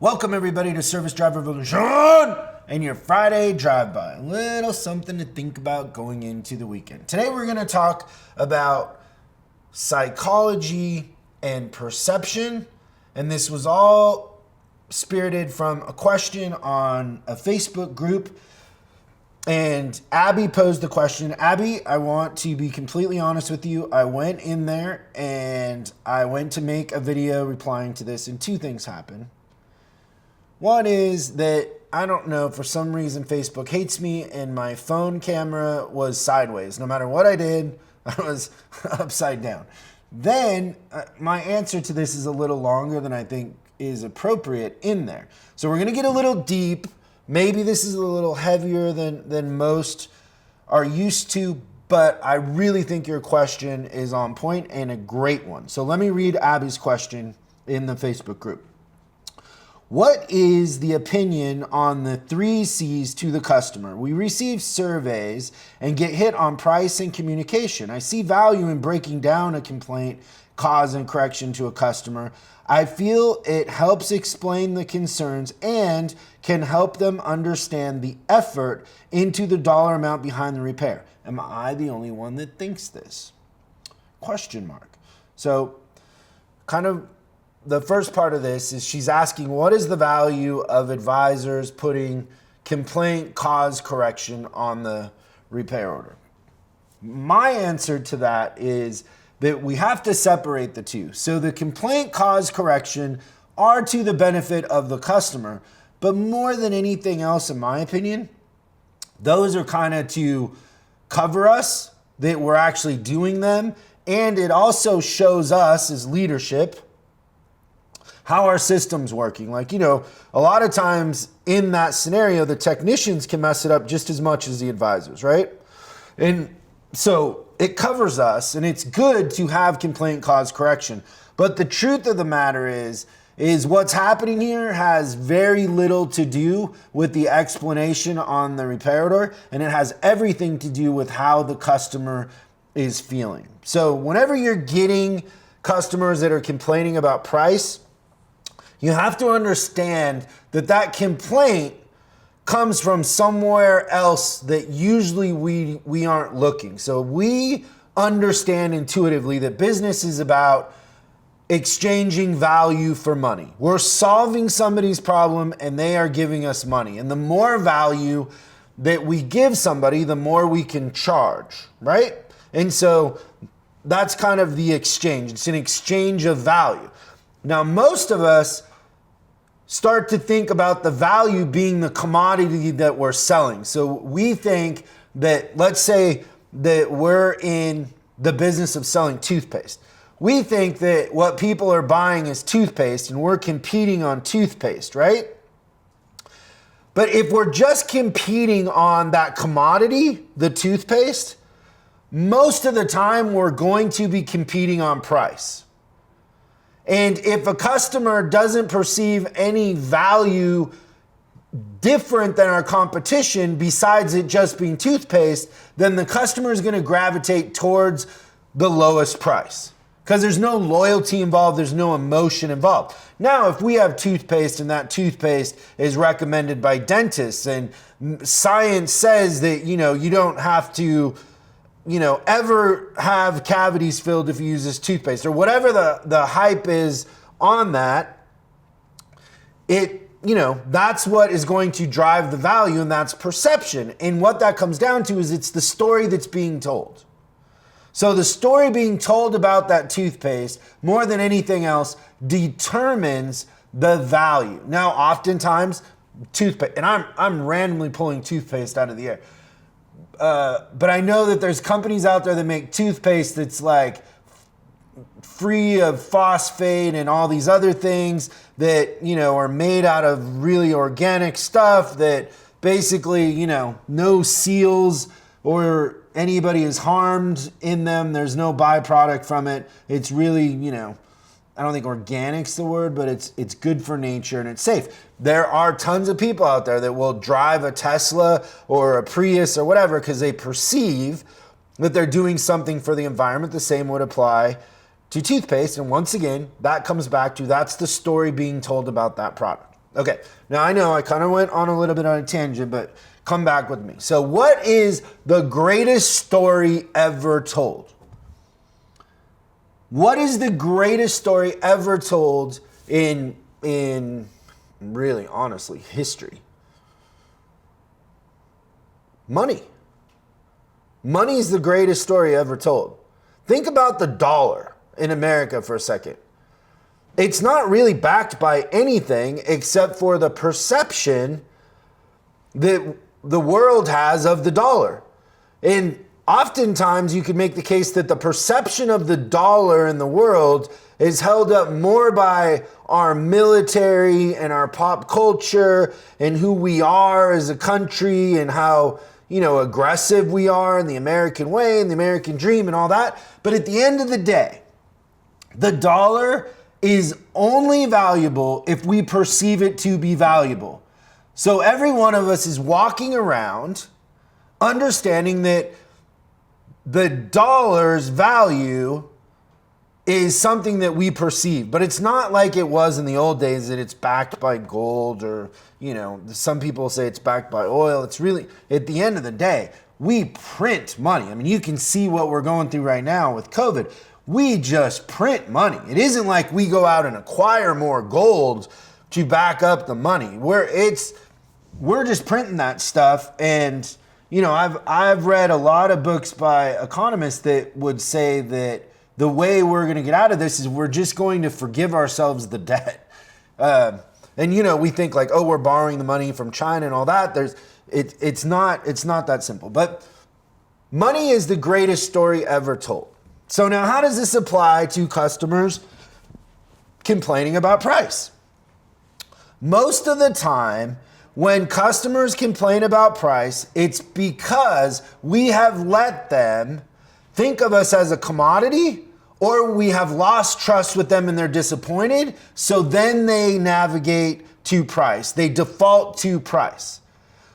Welcome everybody to Service Drive Revolution and your Friday drive-by. A little something to think about going into the weekend. Today we're going to talk about psychology and perception, and this was all spirited from a question on a Facebook group. And Abby posed the question. Abby, I want to be completely honest with you. I went in there and I went to make a video replying to this, and two things happened. One is that, I don't know, for some reason Facebook hates me and my phone camera was sideways. No matter what I did, I was upside down. Then my answer to this is a little longer than I think is appropriate in there. So we're going to get a little deep. Maybe this is a little heavier than most are used to, but I really think your question is on point and a great one. So let me read Abby's question in the Facebook group. What is the opinion on the 3 C's to the customer? We receive surveys and get hit on price and communication. I see value in breaking down a complaint, cause, and correction to a customer. I feel it helps explain the concerns and can help them understand the effort into the dollar amount behind the repair. Am I the only one that thinks this? Question mark. So kind of the first part of this is she's asking, what is the value of advisors putting complaint, cause, correction on the repair order? My answer to that is that we have to separate the two. So the complaint, cause, correction are to the benefit of the customer, but more than anything else, in my opinion, those are kind of to cover us that we're actually doing them. And it also shows us as leadership how our system's working. Like, a lot of times in that scenario, the technicians can mess it up just as much as the advisors, right? And so it covers us, and it's good to have complaint, cause, correction. But the truth of the matter is what's happening here has very little to do with the explanation on the repair order, and it has everything to do with how the customer is feeling. So whenever you're getting customers that are complaining about price, you have to understand that complaint comes from somewhere else that usually we aren't looking. So we understand intuitively that business is about exchanging value for money. We're solving somebody's problem and they are giving us money. And the more value that we give somebody, the more we can charge, right? And so that's kind of the exchange. It's an exchange of value. Now, most of us start to think about the value being the commodity that we're selling. So we think that, let's say that we're in the business of selling toothpaste. We think that what people are buying is toothpaste and we're competing on toothpaste, right? But if we're just competing on that commodity, the toothpaste, most of the time we're going to be competing on price. And if a customer doesn't perceive any value different than our competition, besides it just being toothpaste, then the customer is going to gravitate towards the lowest price. Because there's no loyalty involved, there's no emotion involved. Now, if we have toothpaste and that toothpaste is recommended by dentists and science says that, you don't have to ever have cavities filled if you use this toothpaste, or whatever the hype is on that, that's what is going to drive the value, and that's perception. And what that comes down to is it's the story that's being told. So the story being told about that toothpaste, more than anything else, determines the value. Now, oftentimes, toothpaste, and I'm randomly pulling toothpaste out of the air. But I know that there's companies out there that make toothpaste that's like free of phosphate and all these other things that, are made out of really organic stuff that basically, no seals or anybody is harmed in them. There's no byproduct from it. It's really, I don't think organic's the word, but it's good for nature and it's safe. There are tons of people out there that will drive a Tesla or a Prius or whatever because they perceive that they're doing something for the environment. The same would apply to toothpaste. And once again, that comes back to that's the story being told about that product. Okay, now I know I kind of went on a little bit on a tangent, but come back with me. So what is the greatest story ever told? What is the greatest story ever told in really, honestly, history? Money. Money is the greatest story ever told. Think about the dollar in America for a second. It's not really backed by anything except for the perception that the world has of the dollar. And oftentimes you could make the case that the perception of the dollar in the world is held up more by our military and our pop culture and who we are as a country and how, aggressive we are in the American way and the American dream and all that. But at the end of the day, the dollar is only valuable if we perceive it to be valuable. So every one of us is walking around understanding that the dollar's value is something that we perceive, but it's not like it was in the old days that it's backed by gold or, some people say it's backed by oil. It's really, at the end of the day, we print money. I mean, you can see what we're going through right now with COVID. We just print money. It isn't like we go out and acquire more gold to back up the money. We're just printing that stuff. And, I've read a lot of books by economists that would say that the way we're going to get out of this is we're just going to forgive ourselves the debt. And we think like, oh, we're borrowing the money from China and all that. It's not that simple. But money is the greatest story ever told. So now how does this apply to customers complaining about price? Most of the time, when customers complain about price, it's because we have let them think of us as a commodity, or we have lost trust with them and they're disappointed. So then they navigate to price. They default to price.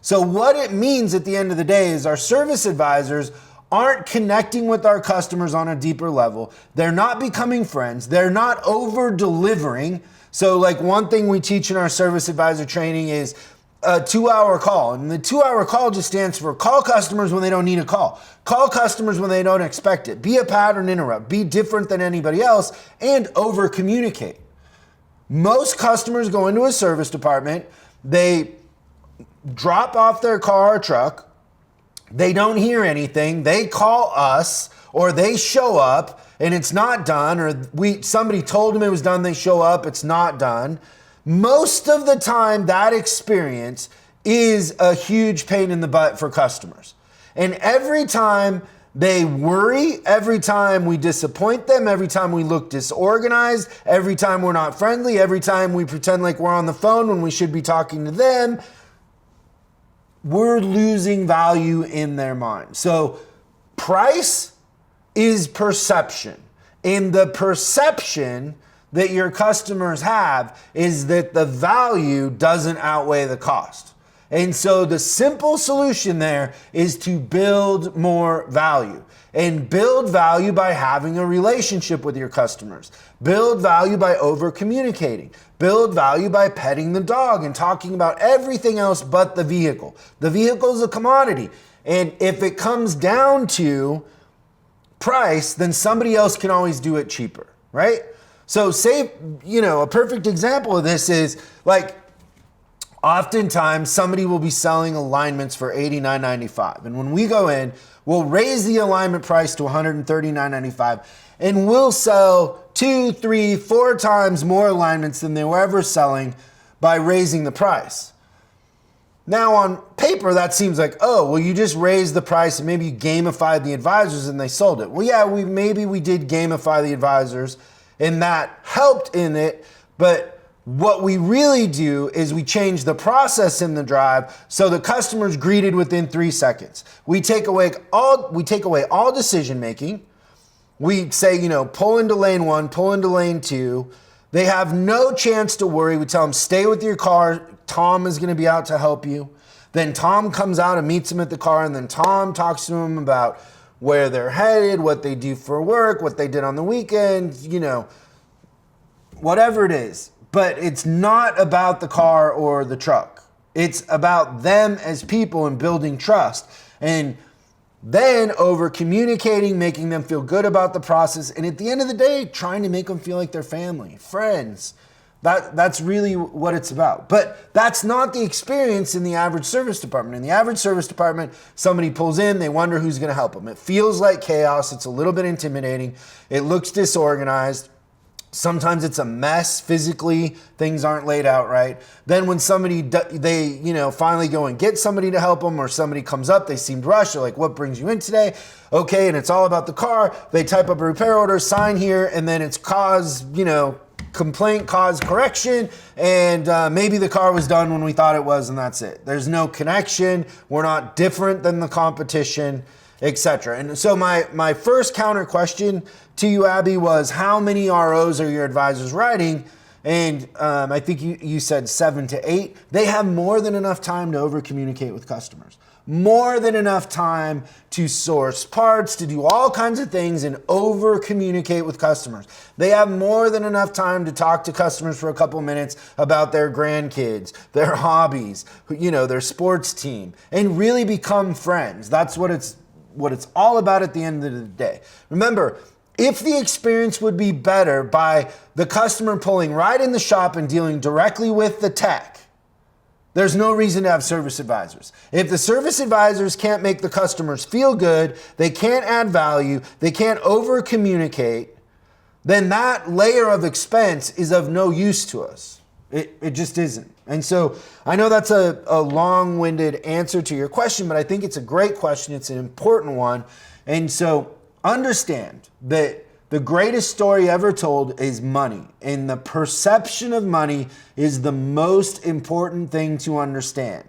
So what it means at the end of the day is our service advisors aren't connecting with our customers on a deeper level. They're not becoming friends. They're not over delivering. So like one thing we teach in our service advisor training is a 2-hour call. And the 2-hour call just stands for call customers when they don't need a call. Call customers when they don't expect it. Be a pattern interrupt. Be different than anybody else and over communicate. Most customers go into a service department. They drop off their car or truck. They don't hear anything. They call us or they show up and it's not done, or somebody told them it was done. They show up. It's not done. Most of the time, that experience is a huge pain in the butt for customers. And every time they worry, every time we disappoint them, every time we look disorganized, every time we're not friendly, every time we pretend like we're on the phone when we should be talking to them, we're losing value in their mind. So price is perception. And the perception that your customers have is that the value doesn't outweigh the cost. And so the simple solution there is to build more value. And build value by having a relationship with your customers. Build value by over communicating. Build value by petting the dog and talking about everything else but the vehicle. The vehicle is a commodity. And if it comes down to price, then somebody else can always do it cheaper, right? So say, a perfect example of this is like, oftentimes somebody will be selling alignments for $89.95. And when we go in, we'll raise the alignment price to $139.95 and we'll sell 2, 3, 4 times more alignments than they were ever selling by raising the price. Now on paper, that seems like, oh, well, you just raised the price and maybe you gamified the advisors and they sold it. Well, yeah, maybe we did gamify the advisors and that helped in it, but what we really do is we change the process in the drive so the customer's greeted within 3 seconds. We take away all decision making. We say, pull into lane 1, pull into lane 2. They have no chance to worry. We tell them, stay with your car. Tom is going to be out to help you. Then Tom comes out and meets them at the car, and then Tom talks to them about where they're headed, what they do for work, what they did on the weekend, whatever it is. but it's not about the car or the truck. It's about them as people and building trust. And then over communicating, making them feel good about the process. And at the end of the day, trying to make them feel like they're family, friends. That's really what it's about. But that's not the experience in the average service department. In the average service department, somebody pulls in, they wonder who's gonna help them. It feels like chaos, it's a little bit intimidating, it looks disorganized. Sometimes it's a mess physically, things aren't laid out right. Then when somebody, they finally go and get somebody to help them, or somebody comes up, they seemed rushed, they're like, what brings you in today? Okay, and it's all about the car. They type up a repair order, sign here, and then it's complaint, cause correction, and maybe the car was done when we thought it was, and that's it. There's no connection, we're not different than the competition, etc. And so my first counter question to you, Abby, was how many ROs are your advisors writing? And I think you said 7 to 8. They have more than enough time to over communicate with customers. More than enough time to source parts, to do all kinds of things and over communicate with customers. They have more than enough time to talk to customers for a couple minutes about their grandkids, their hobbies, their sports team, and really become friends. That's what it's all about at the end of the day. Remember, if the experience would be better by the customer pulling right in the shop and dealing directly with the tech, there's no reason to have service advisors. If the service advisors can't make the customers feel good, they can't add value, they can't over communicate, then that layer of expense is of no use to us. It just isn't. And so I know that's a long-winded answer to your question, but I think it's a great question. It's an important one. And so understand that the greatest story ever told is money. And the perception of money is the most important thing to understand.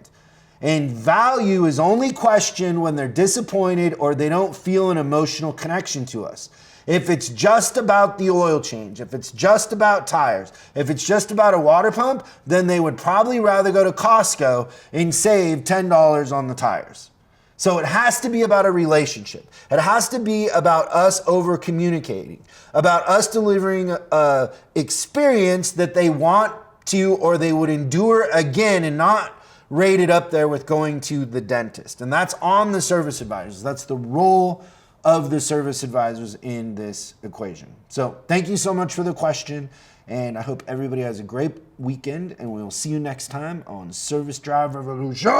And value is only questioned when they're disappointed or they don't feel an emotional connection to us. If it's just about the oil change, if it's just about tires, if it's just about a water pump, then they would probably rather go to Costco and save $10 on the tires. So it has to be about a relationship. It has to be about us over communicating, about us delivering an experience that they want to or they would endure again and not rated up there with going to the dentist. And that's on the service advisors. That's the role of the service advisors in this equation. So thank you so much for the question, and I hope everybody has a great weekend, and we'll see you next time on Service Drive Revolution.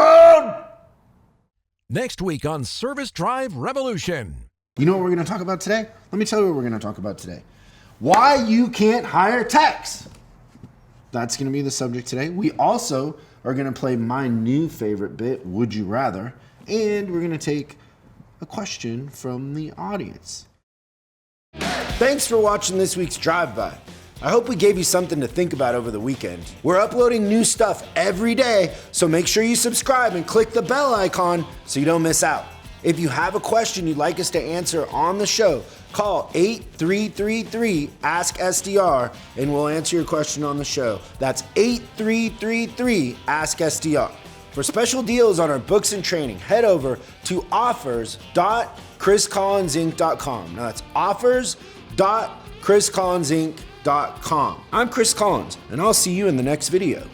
Next week on Service Drive Revolution. You know what we're going to talk about today? Let me tell you what we're going to talk about today. Why you can't hire techs. That's going to be the subject today. We also are going to play my new favorite bit, Would You Rather, and we're going to take a question from the audience. Thanks for watching this week's Drive-By. I hope we gave you something to think about over the weekend. We're uploading new stuff every day, so make sure you subscribe and click the bell icon so you don't miss out. If you have a question you'd like us to answer on the show, call 8333-ASK-SDR and we'll answer your question on the show. That's 8333-ASK-SDR. For special deals on our books and training, head over to offers.chriscollinsinc.com. Now that's offers.chriscollinsinc.com. I'm Chris Collins, and I'll see you in the next video.